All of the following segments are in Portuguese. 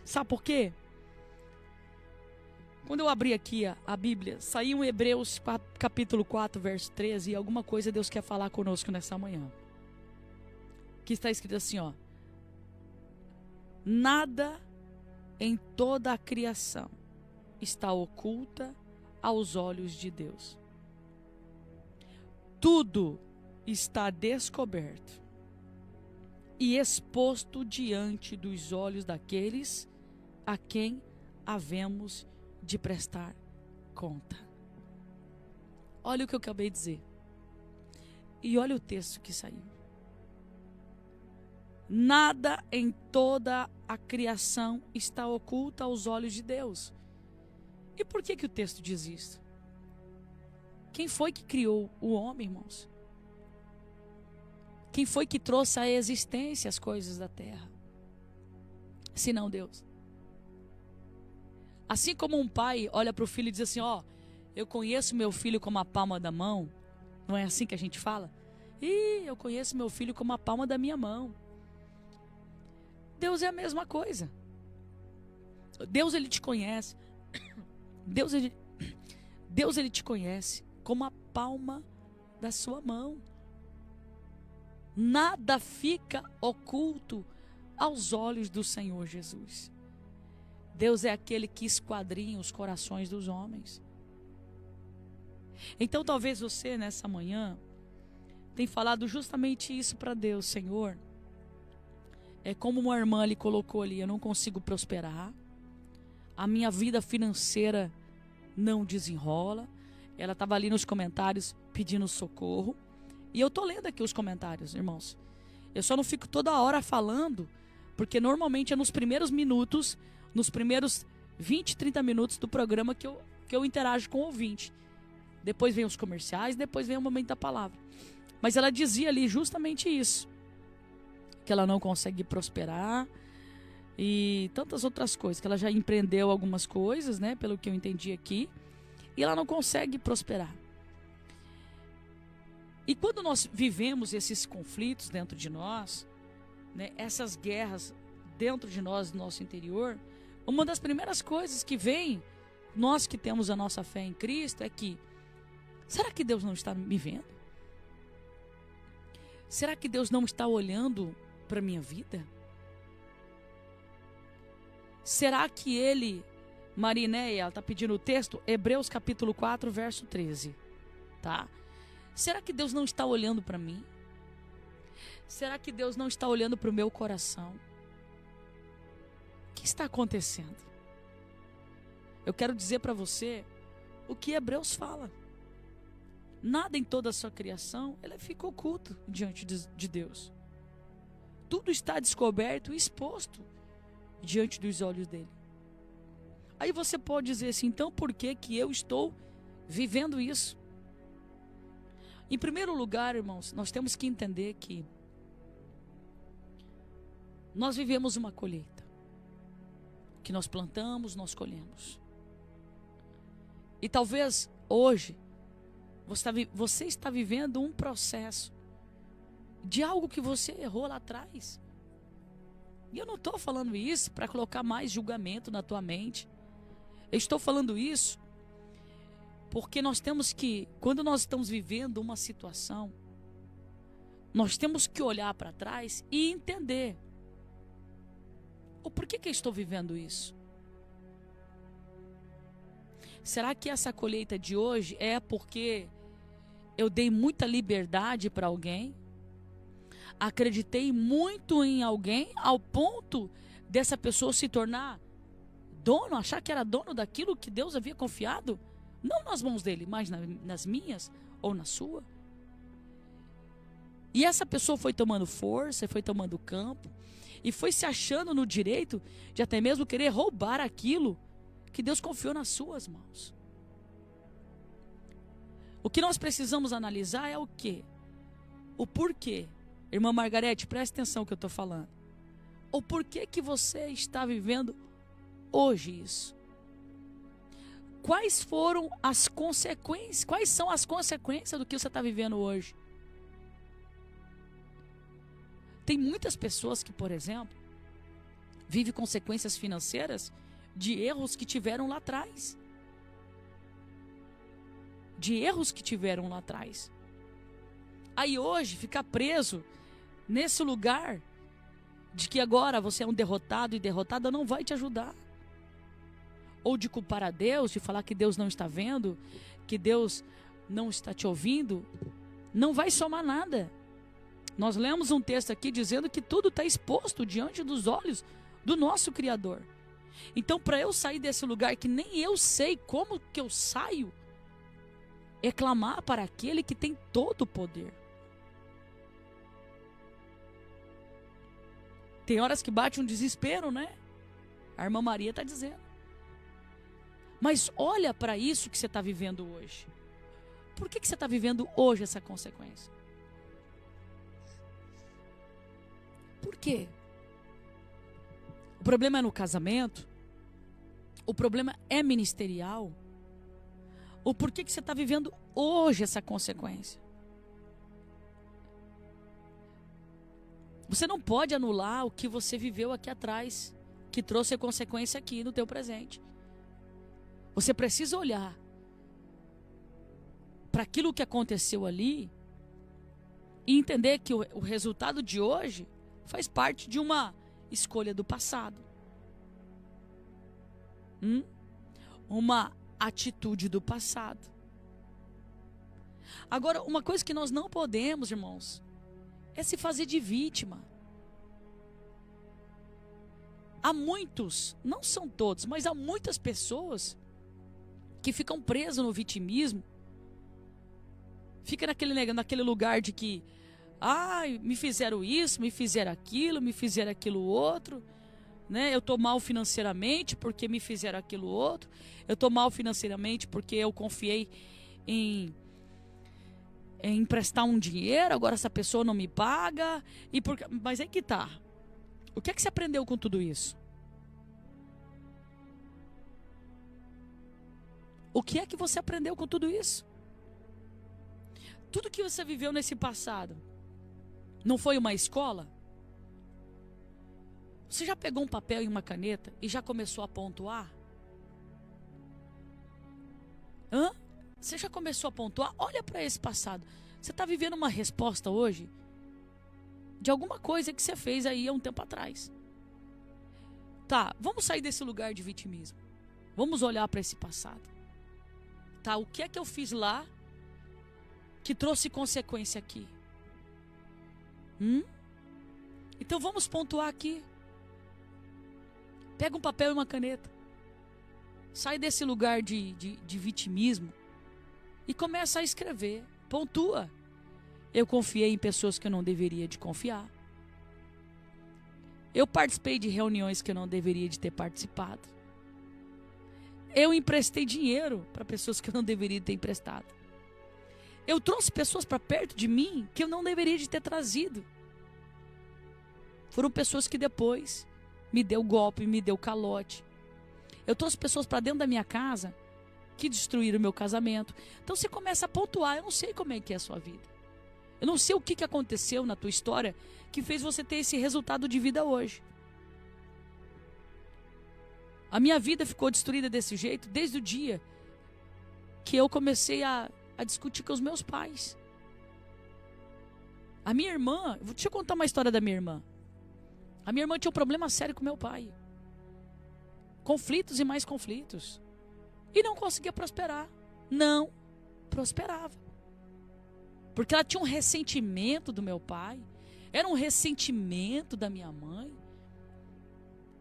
Sabe por quê? Quando eu abri aqui a Bíblia, saiu em Hebreus capítulo 4, verso 13, e alguma coisa Deus quer falar conosco nessa manhã. Que está escrito assim, ó. Nada em toda a criação está oculta aos olhos de Deus. Tudo está descoberto e exposto diante dos olhos daqueles a quem havemos de prestar conta. Olha o que eu acabei de dizer. E olha o texto que saiu. Nada em toda a criação está oculta aos olhos de Deus. E por que o texto diz isso? Quem foi que criou o homem, irmãos? Quem foi que trouxe à existência as coisas da terra? Senão Deus. Assim como um pai olha para o filho e diz assim, ó, eu conheço meu filho como a palma da mão. Não é assim que a gente fala? Eu conheço meu filho como a palma da minha mão. Deus é a mesma coisa. Deus, ele te conhece. Deus, ele te conhece como a palma da sua mão. Nada fica oculto aos olhos do Senhor Jesus. Deus é aquele que esquadrinha os corações dos homens. Então talvez você nessa manhã tenha falado justamente isso para Deus. Senhor, é como uma irmã lhe colocou ali, eu não consigo prosperar, a minha vida financeira não desenrola. Ela estava ali nos comentários pedindo socorro, e eu estou lendo aqui os comentários, irmãos. Eu só não fico toda hora falando, porque normalmente é nos primeiros minutos, nos primeiros 20, 30 minutos do programa que eu interajo com o ouvinte. Depois vem os comerciais, depois vem o momento da palavra. Mas ela dizia ali justamente isso, que ela não consegue prosperar e tantas outras coisas, que ela já empreendeu algumas coisas, né, pelo que eu entendi aqui, e ela não consegue prosperar. E quando nós vivemos esses conflitos dentro de nós, né, essas guerras dentro de nós, do nosso interior, uma das primeiras coisas que vem, nós que temos a nossa fé em Cristo, é que, será que Deus não está me vendo? Será que Deus não está olhando para a minha vida? Será que Ele, Marinéia, ela está pedindo o texto, Hebreus capítulo 4, verso 13, tá? Será que Deus não está olhando para mim? Será que Deus não está olhando para o meu coração? O que está acontecendo? Eu quero dizer para você o que Hebreus fala. Nada em toda a sua criação, ele fica oculto diante de Deus. Tudo está descoberto e exposto diante dos olhos dele. Aí você pode dizer assim, então por que eu estou vivendo isso? Em primeiro lugar, irmãos, nós temos que entender que nós vivemos uma colheita. Que nós plantamos, nós colhemos. E talvez hoje você está vivendo um processo de algo que você errou lá atrás. E eu não estou falando isso para colocar mais julgamento na tua mente. Eu estou falando isso porque nós temos que, quando nós estamos vivendo uma situação, nós temos que olhar para trás e entender o porquê que eu estou vivendo isso. Será que essa colheita de hoje é porque eu dei muita liberdade para alguém? Acreditei muito em alguém ao ponto dessa pessoa se tornar dono, achar que era dono daquilo que Deus havia confiado? Não nas mãos dele, mas nas minhas ou na sua. E essa pessoa foi tomando força, foi tomando campo e foi se achando no direito de até mesmo querer roubar aquilo que Deus confiou nas suas mãos. O que nós precisamos analisar é o quê? O porquê. Irmã Margarete, preste atenção no que eu estou falando. O porquê que você está vivendo hoje isso? Quais foram as consequências? Quais são as consequências do que você está vivendo hoje? Tem muitas pessoas que, por exemplo, vive consequências financeiras de erros que tiveram lá atrás. De erros que tiveram lá atrás. Aí hoje, ficar preso nesse lugar de que agora você é um derrotado e derrotada não vai te ajudar. Ou de culpar a Deus, de falar que Deus não está vendo, que Deus não está te ouvindo, não vai somar nada. Nós lemos um texto aqui dizendo que tudo está exposto diante dos olhos do nosso Criador. Então, para eu sair desse lugar que nem eu sei como que eu saio, é clamar para aquele que tem todo o poder. Tem horas que bate um desespero, né? A irmã Maria está dizendo. Mas olha para isso que você está vivendo hoje. Por que você está vivendo hoje essa consequência? Por quê? O problema é no casamento? O problema é ministerial? Ou por que você está vivendo hoje essa consequência? Você não pode anular o que você viveu aqui atrás, que trouxe a consequência aqui no teu presente. Você precisa olhar para aquilo que aconteceu ali e entender que o resultado de hoje faz parte de uma escolha do passado. Uma atitude do passado. Agora, uma coisa que nós não podemos, irmãos, é se fazer de vítima. Há muitos, não são todos, mas há muitas pessoas que ficam presas no vitimismo. Fica naquele lugar de que, me fizeram isso, me fizeram aquilo outro, né? Eu estou mal financeiramente porque me fizeram aquilo outro. Eu estou mal financeiramente porque eu confiei em emprestar um dinheiro, agora essa pessoa não me paga. Mas aí que tá. O que é que você aprendeu com tudo isso? O que é que você aprendeu com tudo isso? Tudo que você viveu nesse passado não foi uma escola? Você já pegou um papel e uma caneta e já começou a pontuar? Você já começou a pontuar? Olha para esse passado. Você está vivendo uma resposta hoje de alguma coisa que você fez aí há um tempo atrás. Tá, vamos sair desse lugar de vitimismo. Vamos olhar para esse passado. Tá, o que é que eu fiz lá que trouxe consequência aqui? Então vamos pontuar aqui. Pega um papel e uma caneta. Sai desse lugar de vitimismo e começa a escrever. Pontua. Eu confiei em pessoas que eu não deveria de confiar. Eu participei de reuniões que eu não deveria de ter participado. Eu emprestei dinheiro para pessoas que eu não deveria ter emprestado. Eu trouxe pessoas para perto de mim que eu não deveria de ter trazido. Foram pessoas que depois me deu golpe, me deu calote. Eu trouxe pessoas para dentro da minha casa que destruíram o meu casamento. Então você começa a pontuar. Eu não sei como é que é a sua vida. Eu não sei o que aconteceu na tua história que fez você ter esse resultado de vida hoje. A minha vida ficou destruída desse jeito desde o dia que eu comecei a discutir com os meus pais. A minha irmã, deixa eu contar uma história da minha irmã. A minha irmã tinha um problema sério com meu pai. Conflitos e mais conflitos. E não conseguia prosperar. Não prosperava. Porque ela tinha um ressentimento do meu pai. Era um ressentimento da minha mãe.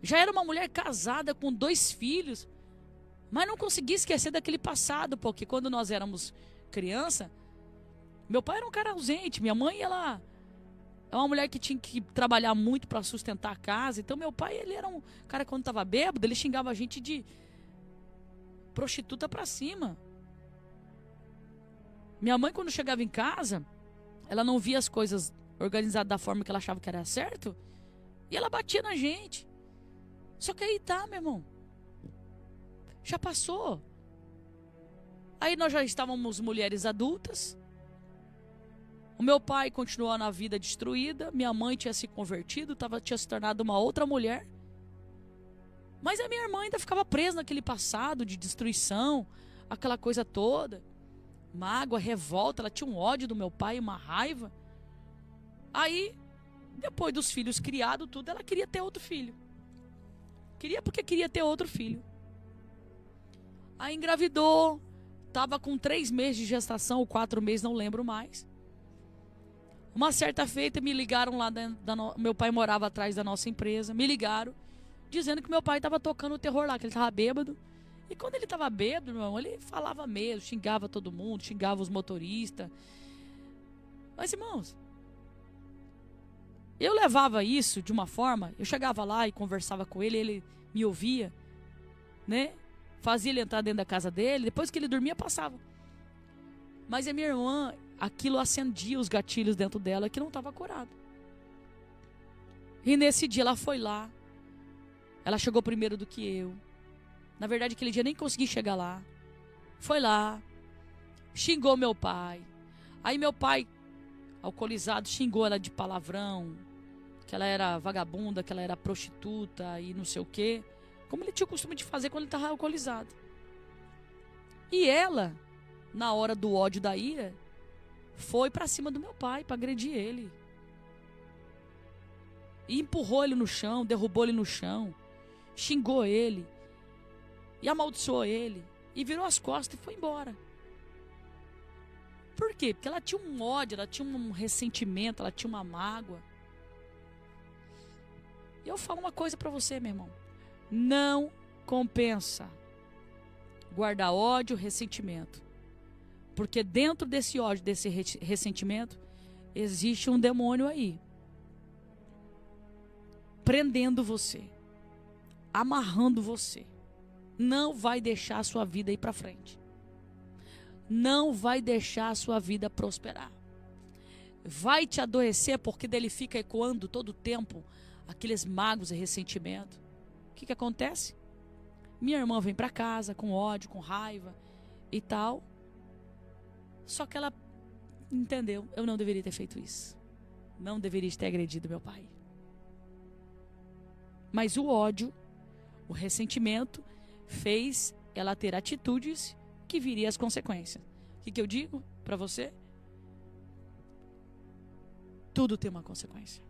Já era uma mulher casada com 2 filhos. Mas não conseguia esquecer daquele passado. Porque quando nós éramos criança, meu pai era um cara ausente. Minha mãe, ela é uma mulher que tinha que trabalhar muito para sustentar a casa. Então meu pai, ele era um cara, quando estava bêbado, ele xingava a gente de prostituta para cima. Minha mãe, quando chegava em casa, ela não via as coisas organizadas da forma que ela achava que era certo, e ela batia na gente. Só que aí tá, meu irmão, já passou. Aí nós já estávamos mulheres adultas. O meu pai continuou na vida destruída. Minha mãe tinha se convertido, tinha se tornado uma outra mulher. Mas a minha irmã ainda ficava presa naquele passado de destruição, aquela coisa toda. Mágoa, revolta, ela tinha um ódio do meu pai, uma raiva. Aí, depois dos filhos criados, tudo, ela queria ter outro filho. Queria porque queria ter outro filho. Aí engravidou, estava com 3 meses de gestação, ou 4 meses, não lembro mais. Uma certa feita me ligaram lá, meu pai morava atrás da nossa empresa, me ligaram, dizendo que meu pai estava tocando o terror lá, que ele estava bêbado. E quando ele estava bêbado, meu irmão, ele falava mesmo, xingava todo mundo, xingava os motoristas. Mas, irmãos, eu levava isso de uma forma, eu chegava lá e conversava com ele, ele me ouvia, né? Fazia ele entrar dentro da casa dele, depois que ele dormia, passava. Mas a minha irmã, aquilo acendia os gatilhos dentro dela que não estava curado. E nesse dia ela foi lá, ela chegou primeiro do que eu. Na verdade, aquele dia nem consegui chegar lá. Foi lá, xingou meu pai. Aí meu pai, alcoolizado, xingou ela de palavrão, que ela era vagabunda, que ela era prostituta e não sei o quê, como ele tinha o costume de fazer quando ele estava alcoolizado. E ela, na hora do ódio, da ira, foi pra cima do meu pai, pra agredir ele. E empurrou ele no chão, derrubou ele no chão, xingou ele, e amaldiçoou ele, e virou as costas e foi embora. Por quê? Porque ela tinha um ódio, ela tinha um ressentimento, ela tinha uma mágoa. E eu falo uma coisa pra você, meu irmão. Não compensa guardar ódio, ressentimento. Porque dentro desse ódio, desse ressentimento, existe um demônio aí. Prendendo você. Amarrando você. Não vai deixar a sua vida ir para frente. Não vai deixar a sua vida prosperar. Vai te adoecer porque dele fica ecoando todo o tempo aqueles mágoas e ressentimento. O que acontece? Minha irmã vem para casa com ódio, com raiva e tal. Só que ela entendeu, eu não deveria ter feito isso. Não deveria ter agredido meu pai. Mas o ódio, o ressentimento, fez ela ter atitudes que viriam as consequências. O que eu digo para você? Tudo tem uma consequência.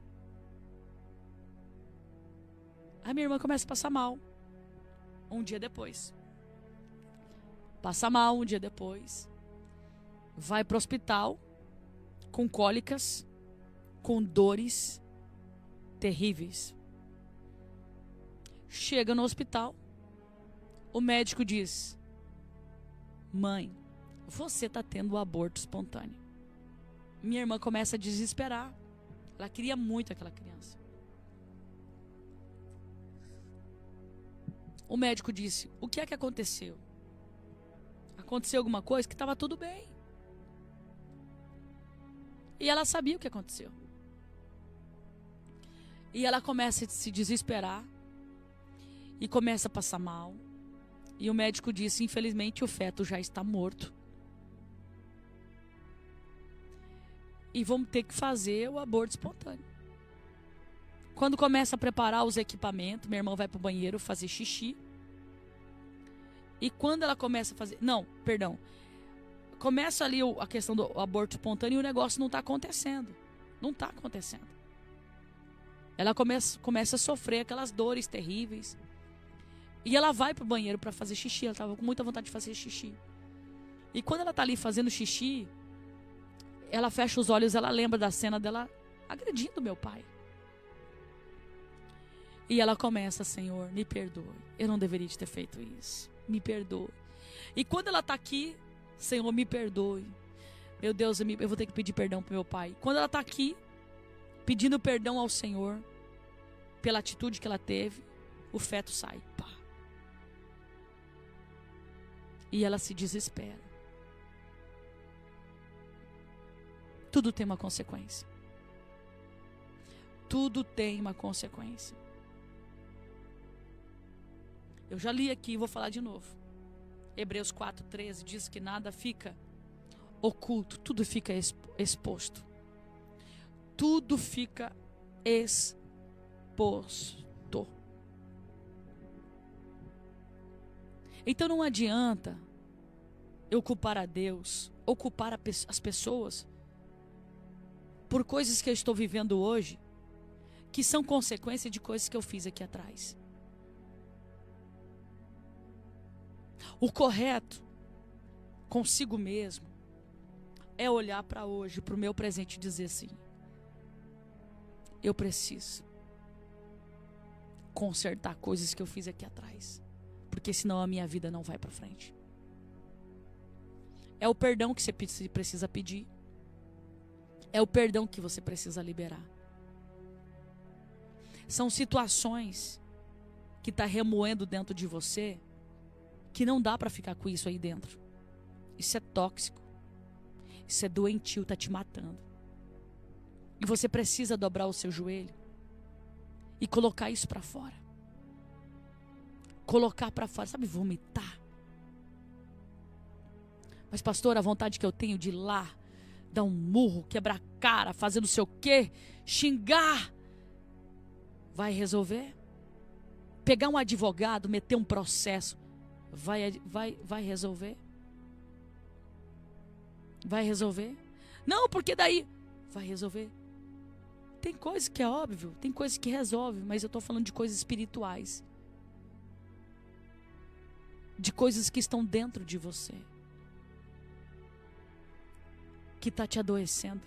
A minha irmã começa a passar mal. Um dia depois. Passa mal um dia depois. Vai para o hospital com cólicas, com dores terríveis. Chega no hospital, o médico diz: mãe, você está tendo um aborto espontâneo. Minha irmã começa a desesperar. Ela queria muito aquela criança. O médico disse: o que é que aconteceu? Aconteceu alguma coisa? Que estava tudo bem. E ela sabia o que aconteceu. E ela começa a se desesperar. E começa a passar mal. E o médico disse: infelizmente o feto já está morto. E vamos ter que fazer o aborto espontâneo. Quando começa a preparar os equipamentos, minha irmã vai para o banheiro fazer xixi. E quando ela começa a fazer... Não, perdão. Começa ali a questão do aborto espontâneo e o negócio não está acontecendo. Não está acontecendo. Ela começa a sofrer aquelas dores terríveis. E ela vai pro banheiro para fazer xixi. Ela estava com muita vontade de fazer xixi. E quando ela está ali fazendo xixi, ela fecha os olhos, ela lembra da cena dela agredindo meu pai. E ela começa: Senhor, me perdoe. Eu não deveria ter feito isso. Me perdoe. E quando ela está aqui: Senhor, me perdoe. Meu Deus, eu vou ter que pedir perdão pro meu pai. Quando ela está aqui, pedindo perdão ao Senhor, pela atitude que ela teve, o feto sai. Pá. E ela se desespera. Tudo tem uma consequência. Tudo tem uma consequência. Eu já li aqui e vou falar de novo. Hebreus 4:13 diz que nada fica oculto, tudo fica exposto. Tudo fica exposto. Então não adianta eu culpar a Deus ou culpar as pessoas por coisas que eu estou vivendo hoje, que são consequência de coisas que eu fiz aqui atrás. O correto consigo mesmo é olhar para hoje, para o meu presente e dizer assim: eu preciso consertar coisas que eu fiz aqui atrás, porque senão a minha vida não vai para frente. É o perdão que você precisa pedir. É o perdão que você precisa liberar. São situações que está remoendo dentro de você, que não dá para ficar com isso aí dentro. Isso é tóxico. Isso é doentio, está te matando. E você precisa dobrar o seu joelho e colocar isso para fora. Colocar para fora, sabe, vomitar. Mas pastor, a vontade que eu tenho de ir lá, dar um murro, quebrar a cara, fazer não sei o quê, xingar, vai resolver? Pegar um advogado, meter um processo, vai resolver? Vai resolver? Não, porque daí vai resolver. Tem coisa que é óbvio, tem coisa que resolve, mas eu estou falando de coisas espirituais, de coisas que estão dentro de você, que está te adoecendo,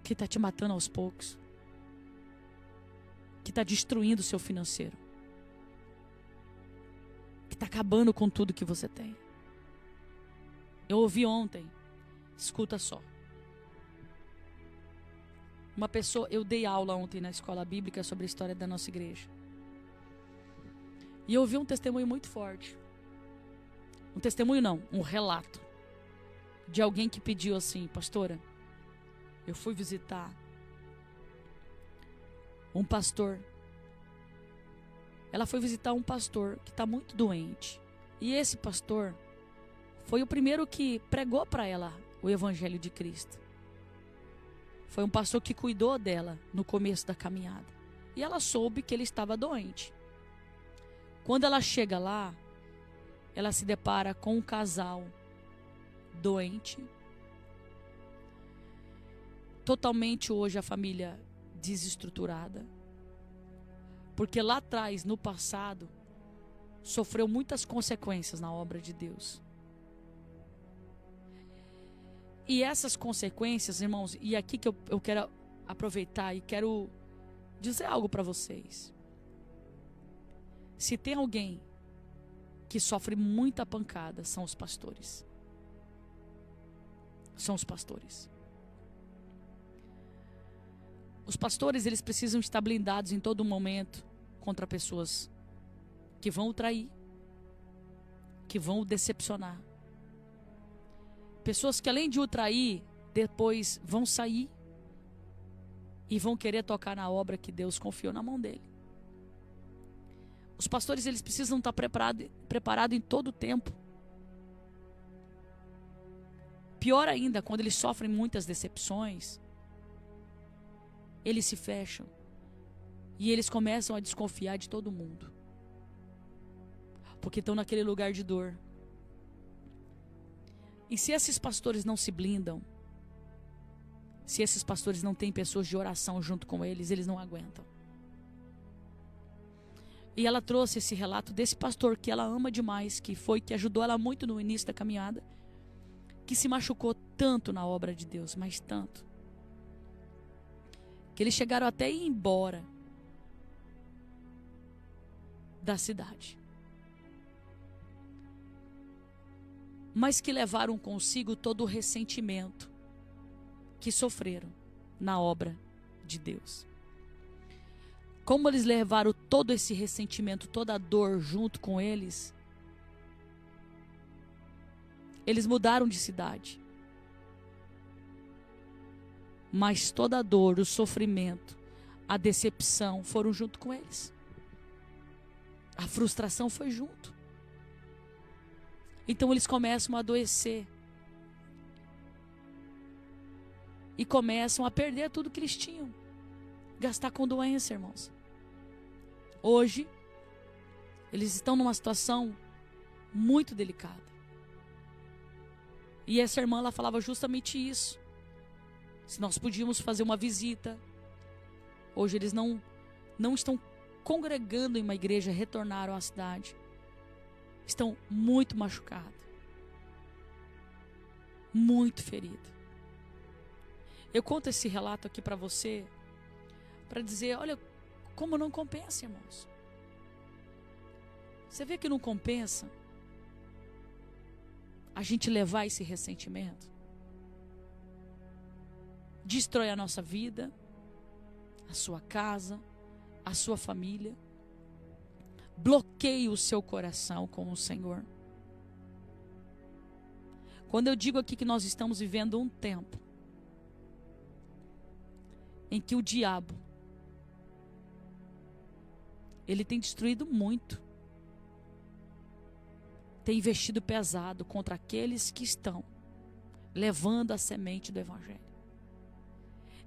que está te matando aos poucos, que está destruindo o seu financeiro, que está acabando com tudo que você tem. Eu ouvi ontem, escuta só. Uma pessoa, eu dei aula ontem na escola bíblica sobre a história da nossa igreja. E eu ouvi um testemunho muito forte. Um testemunho não, um relato. De alguém que pediu assim: pastora, eu fui visitar um pastor. Ela foi visitar um pastor que está muito doente. E esse pastor foi o primeiro que pregou para ela o Evangelho de Cristo. Foi um pastor que cuidou dela no começo da caminhada. E ela soube que ele estava doente. Quando ela chega lá, ela se depara com um casal doente. Totalmente hoje a família desestruturada. Porque lá atrás, no passado, sofreu muitas consequências na obra de Deus. E essas consequências, irmãos, e aqui que eu quero aproveitar e quero dizer algo para vocês. Se tem alguém que sofre muita pancada, são os pastores. São os pastores. Os pastores, eles precisam estar blindados em todo momento contra pessoas que vão o trair, que vão o decepcionar. Pessoas que além de o trair, depois vão sair e vão querer tocar na obra que Deus confiou na mão dele. Os pastores, eles precisam estar preparados em todo o tempo. Pior ainda, quando eles sofrem muitas decepções, eles se fecham e eles começam a desconfiar de todo mundo, porque estão naquele lugar de dor. E se esses pastores não se blindam, se esses pastores não têm pessoas de oração junto com eles, eles não aguentam. E ela trouxe esse relato desse pastor que ela ama demais, que ajudou ela muito no início da caminhada, que se machucou tanto na obra de Deus, mas tanto, que eles chegaram até a ir embora da cidade. Mas que levaram consigo todo o ressentimento que sofreram na obra de Deus. Como eles levaram todo esse ressentimento, toda a dor junto com eles, eles mudaram de cidade. Mas toda a dor, o sofrimento, a decepção foram junto com eles. A frustração foi junto. Então eles começam a adoecer. E começam a perder tudo que eles tinham. Gastar com doença, irmãos. Hoje, eles estão numa situação muito delicada. E essa irmã, ela falava justamente isso. Se nós podíamos fazer uma visita. Hoje eles não estão congregando em uma igreja, retornaram à cidade. Estão muito machucados. Muito feridos. Eu conto esse relato aqui para você, para dizer, olha, como não compensa, irmãos. Você vê que não compensa a gente levar esse ressentimento? Destrói a nossa vida, a sua casa, a sua família. Bloqueie o seu coração com o Senhor. Quando eu digo aqui que nós estamos vivendo um tempo em que o diabo, ele tem destruído muito, tem investido pesado contra aqueles que estão levando a semente do Evangelho.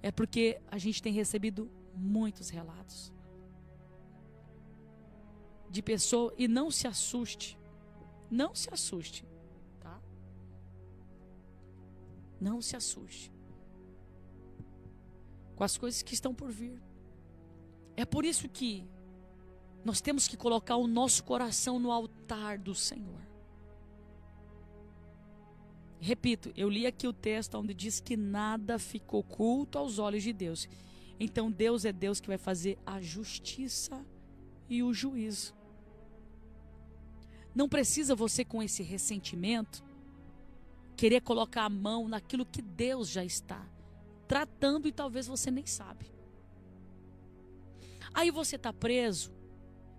É porque a gente tem recebido muitos relatos de pessoas, e não se assuste, tá? Não se assuste com as coisas que estão por vir. É por isso que nós temos que colocar o nosso coração no altar do Senhor. Repito, eu li aqui o texto onde diz que nada ficou oculto aos olhos de Deus. Então Deus é Deus que vai fazer a justiça e o juízo. Não precisa você, com esse ressentimento, querer colocar a mão naquilo que Deus já está tratando e talvez você nem sabe. Aí você está preso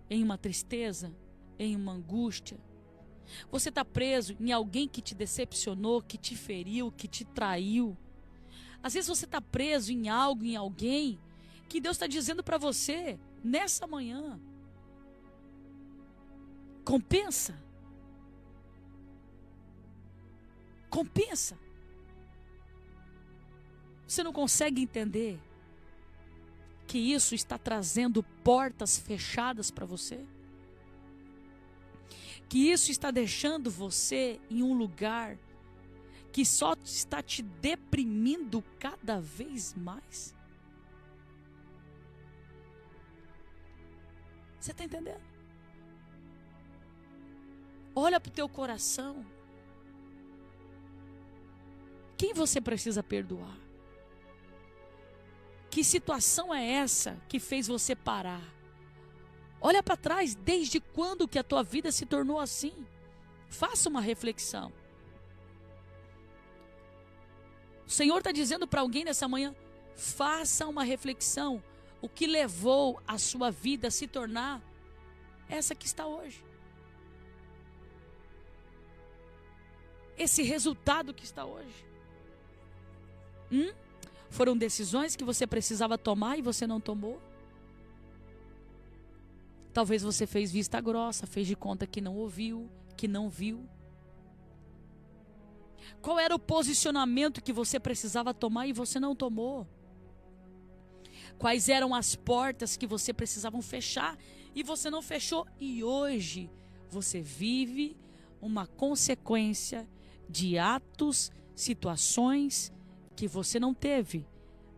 em uma tristeza, em uma angústia. Você está preso em alguém que te decepcionou, que te feriu, que te traiu. Às vezes você está preso em algo, em alguém, que Deus está dizendo para você, nessa manhã, compensa. Compensa. Você não consegue entender que isso está trazendo portas fechadas para você? Que isso está deixando você em um lugar que só está te deprimindo cada vez mais? Você está entendendo? Olha para o teu coração. Quem você precisa perdoar? Que situação é essa que fez você parar? Olha para trás, desde quando que a tua vida se tornou assim? Faça uma reflexão. O Senhor está dizendo para alguém nessa manhã, faça uma reflexão. O que levou a sua vida a se tornar essa que está hoje? Esse resultado que está hoje? Foram decisões que você precisava tomar e você não tomou? Talvez você fez vista grossa, fez de conta que não ouviu, que não viu. Qual era o posicionamento que você precisava tomar e você não tomou? Quais eram as portas que você precisava fechar e você não fechou? E hoje você vive uma consequência de atos, situações que você não teve,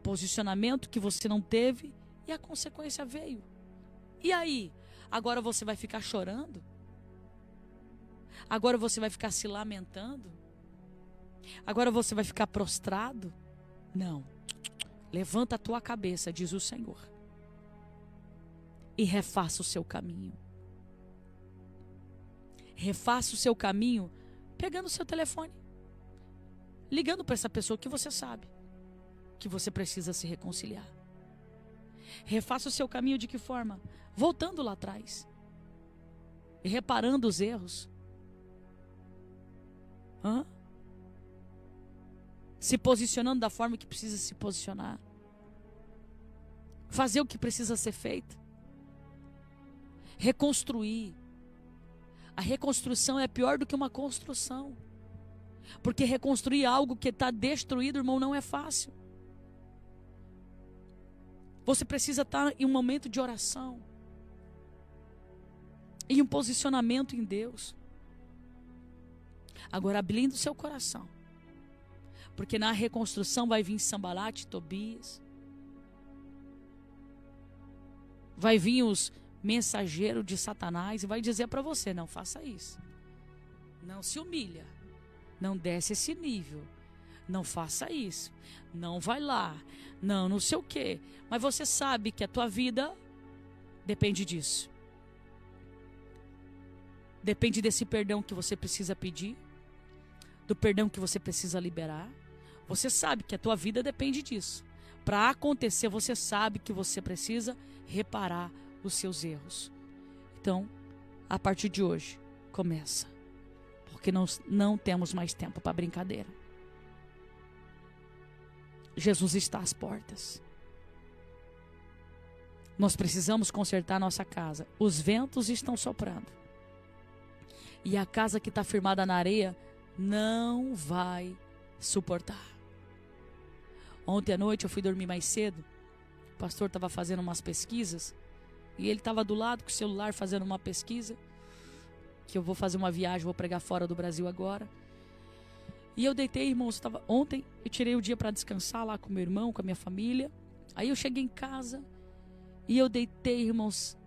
posicionamento que você não teve e a consequência veio. E aí? Agora você vai ficar chorando? Agora você vai ficar se lamentando? Agora você vai ficar prostrado? Não. Levanta a tua cabeça, diz o Senhor, e refaça o seu caminho. Refaça o seu caminho pegando o seu telefone, ligando para essa pessoa que você sabe que você precisa se reconciliar. Refaça o seu caminho de que forma? Voltando lá atrás e reparando os erros. Se posicionando da forma que precisa se posicionar. Fazer o que precisa ser feito. Reconstruir. A reconstrução é pior do que uma construção. Porque reconstruir algo que está destruído, irmão, não é fácil. Você precisa estar em um momento de oração. Em um posicionamento em Deus. Agora blinda o seu coração. Porque na reconstrução vai vir Sambalate, Tobias. Vai vir os mensageiros de Satanás e vai dizer para você, não faça isso. Não se humilha. Não desce esse nível. Não faça isso. Não vai lá. Não sei o quê. Mas você sabe que a tua vida depende disso. Depende desse perdão que você precisa pedir. Do perdão que você precisa liberar. Você sabe que a tua vida depende disso. Para acontecer, você sabe que você precisa reparar os seus erros. Então, a partir de hoje, começa. Porque nós não temos mais tempo para brincadeira. Jesus está às portas. Nós precisamos consertar nossa casa. Os ventos estão soprando. E a casa que está firmada na areia não vai suportar. Ontem à noite eu fui dormir mais cedo. O pastor estava fazendo umas pesquisas. E ele estava do lado com o celular fazendo uma pesquisa. Que eu vou fazer uma viagem, vou pregar fora do Brasil agora. E eu deitei, irmãos, ontem eu tirei o dia para descansar lá com meu irmão, com a minha família. Aí eu cheguei em casa e eu deitei, irmãos,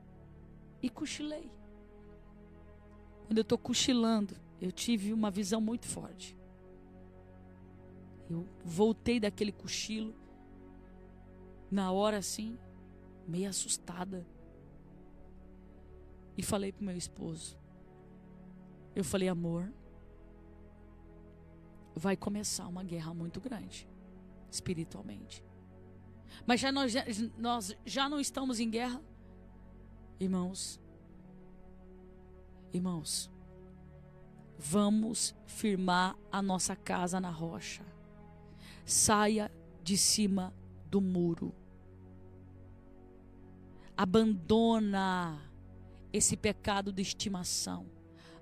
e cochilei. Quando eu estou cochilando, eu tive uma visão muito forte. Eu voltei daquele cochilo, na hora assim, meio assustada. E falei pro meu esposo. Eu falei, amor, vai começar uma guerra muito grande, espiritualmente. Mas nós já não estamos em guerra? Irmãos, vamos firmar a nossa casa na rocha. Saia de cima do muro. Abandona esse pecado de estimação.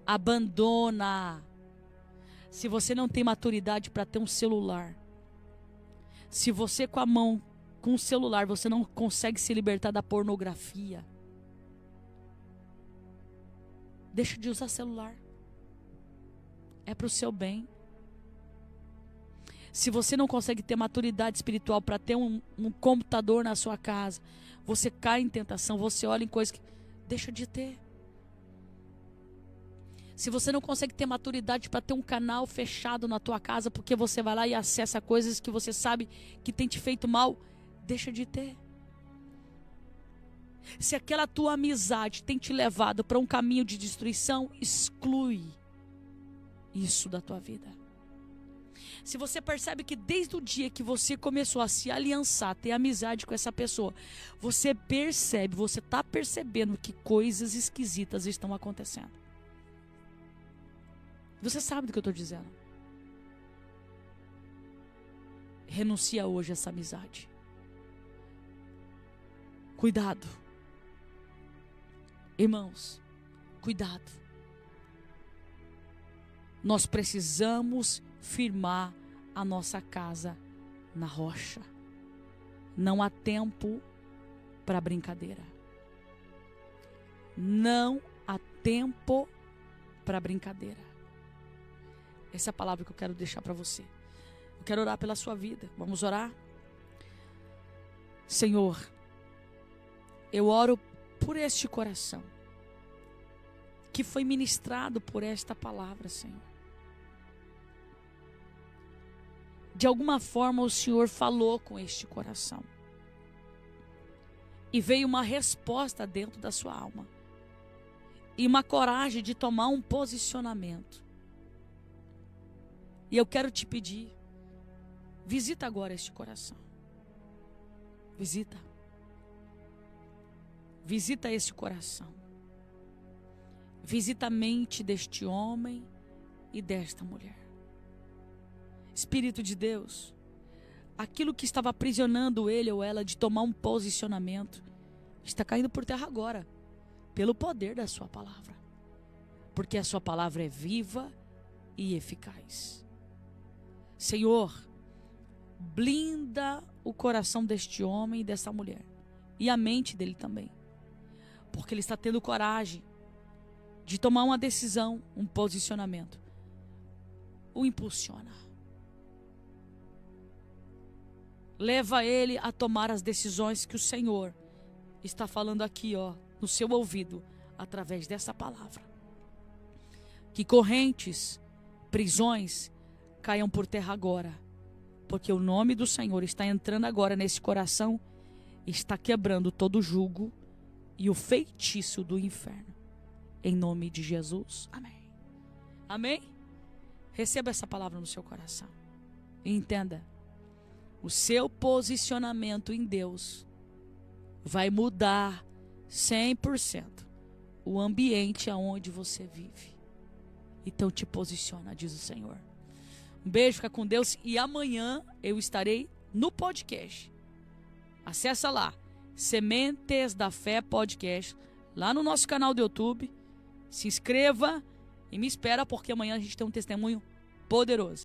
Abandona. Se você não tem maturidade para ter um celular, se você com a mão, com o celular, você não consegue se libertar da pornografia, deixa de usar celular. É para o seu bem. Se você não consegue ter maturidade espiritual para ter um computador na sua casa, você cai em tentação, você olha em coisas que deixa de ter. Se você não consegue ter maturidade para ter um canal fechado na tua casa, porque você vai lá e acessa coisas que você sabe que tem te feito mal, deixa de ter. Se aquela tua amizade tem te levado para um caminho de destruição, exclui isso da tua vida. Se você percebe que desde o dia que você começou a se aliançar, ter amizade com essa pessoa, você percebe, você está percebendo que coisas esquisitas estão acontecendo. Você sabe do que eu estou dizendo. Renuncia hoje a essa amizade. Cuidado. Irmãos, cuidado. Nós precisamos firmar a nossa casa na rocha. Não há tempo para brincadeira. Não há tempo para brincadeira. Essa é a palavra que eu quero deixar para você. Eu quero orar pela sua vida. Vamos orar? Senhor, eu oro por este coração que foi ministrado por esta palavra, Senhor. De alguma forma o Senhor falou com este coração. E veio uma resposta dentro da sua alma. E uma coragem de tomar um posicionamento. E eu quero te pedir, visita agora este coração. Visita. Visita este coração. Visita a mente deste homem e desta mulher. Espírito de Deus, aquilo que estava aprisionando ele ou ela de tomar um posicionamento, está caindo por terra agora, pelo poder da sua palavra. Porque a sua palavra é viva e eficaz. Senhor, blinda o coração deste homem e dessa mulher. E a mente dele também. Porque ele está tendo coragem de tomar uma decisão, um posicionamento. o impulsiona. Leva ele a tomar as decisões que o Senhor está falando aqui, no seu ouvido, através dessa palavra. Que correntes, prisões caiam por terra agora, porque o nome do Senhor está entrando agora nesse coração, está quebrando todo o jugo e o feitiço do inferno. Em nome de Jesus. Amém. Amém? Receba essa palavra no seu coração. E entenda, o seu posicionamento em Deus vai mudar 100% o ambiente aonde você vive. Então te posiciona, diz o Senhor. Um beijo, fica com Deus. E amanhã eu estarei no podcast. Acessa lá, Sementes da Fé Podcast, lá no nosso canal do YouTube. Se inscreva e me espera, porque amanhã a gente tem um testemunho poderoso.